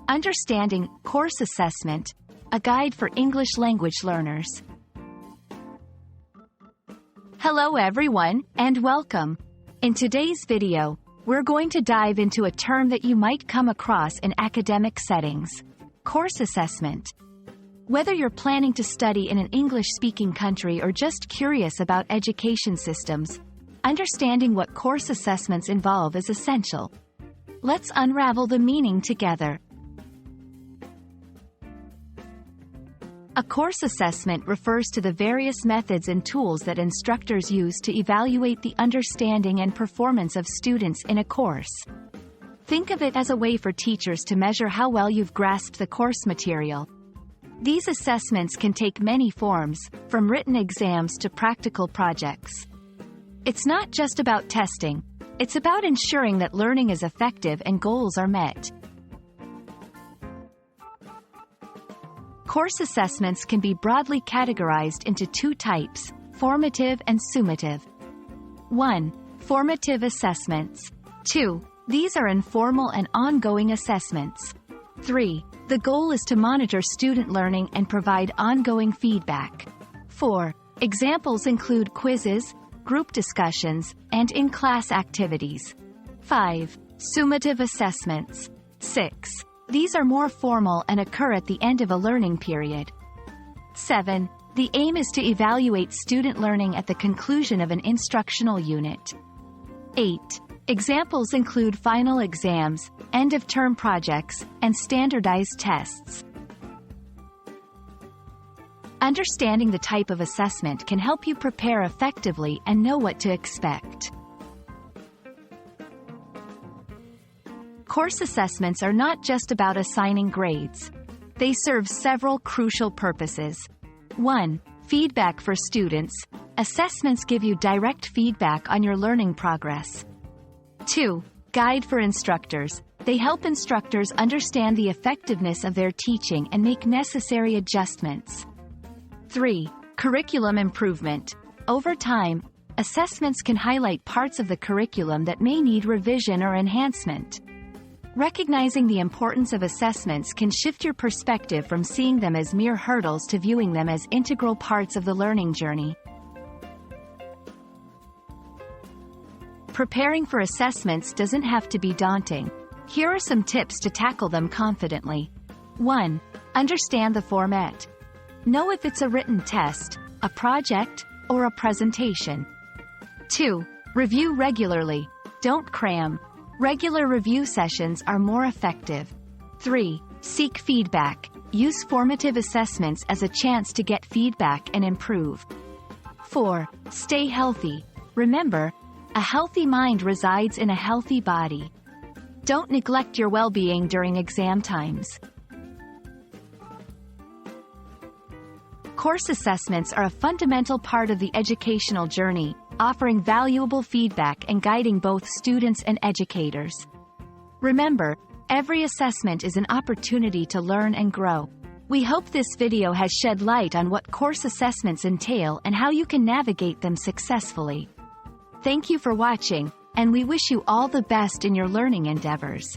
Understanding Course Assessment, a guide for English language learners. Hello everyone, and welcome. In today's video, we're going to dive into a term that you might come across in academic settings: course assessment. Whether you're planning to study in an English-speaking country or just curious about education systems, understanding what course assessments involve is essential. Let's unravel the meaning together. A course assessment refers to the various methods and tools that instructors use to evaluate the understanding and performance of students in a course. Think of it as a way for teachers to measure how well you've grasped the course material. These assessments can take many forms, from written exams to practical projects. It's not just about testing, it's about ensuring that learning is effective and goals are met. Course assessments can be broadly categorized into two types: formative and summative. 1. Formative assessments. 2. These are informal and ongoing assessments. 3. The goal is to monitor student learning and provide ongoing feedback. 4. Examples include quizzes, group discussions, and in-class activities. 5. Summative assessments. 6. These are more formal and occur at the end of a learning period. 7. The aim is to evaluate student learning at the conclusion of an instructional unit. 8. Examples include final exams, end-of-term projects, and standardized tests. Understanding the type of assessment can help you prepare effectively and know what to expect. Course assessments are not just about assigning grades. They serve several crucial purposes. 1. Feedback for students. Assessments give you direct feedback on your learning progress. 2. Guide for instructors. They help instructors understand the effectiveness of their teaching and make necessary adjustments. 3. Curriculum improvement. Over time, assessments can highlight parts of the curriculum that may need revision or enhancement. Recognizing the importance of assessments can shift your perspective from seeing them as mere hurdles to viewing them as integral parts of the learning journey. Preparing for assessments doesn't have to be daunting. Here are some tips to tackle them confidently. 1. Understand the format. Know if it's a written test, a project, or a presentation. 2. Review regularly. Don't cram. Regular review sessions are more effective. 3. Seek feedback. Use formative assessments as a chance to get feedback and improve. 4. Stay healthy. Remember, a healthy mind resides in a healthy body. Don't neglect your well-being during exam times. Course assessments are a fundamental part of the educational journey, offering valuable feedback and guiding both students and educators. Remember, every assessment is an opportunity to learn and grow. We hope this video has shed light on what course assessments entail and how you can navigate them successfully. Thank you for watching, and we wish you all the best in your learning endeavors.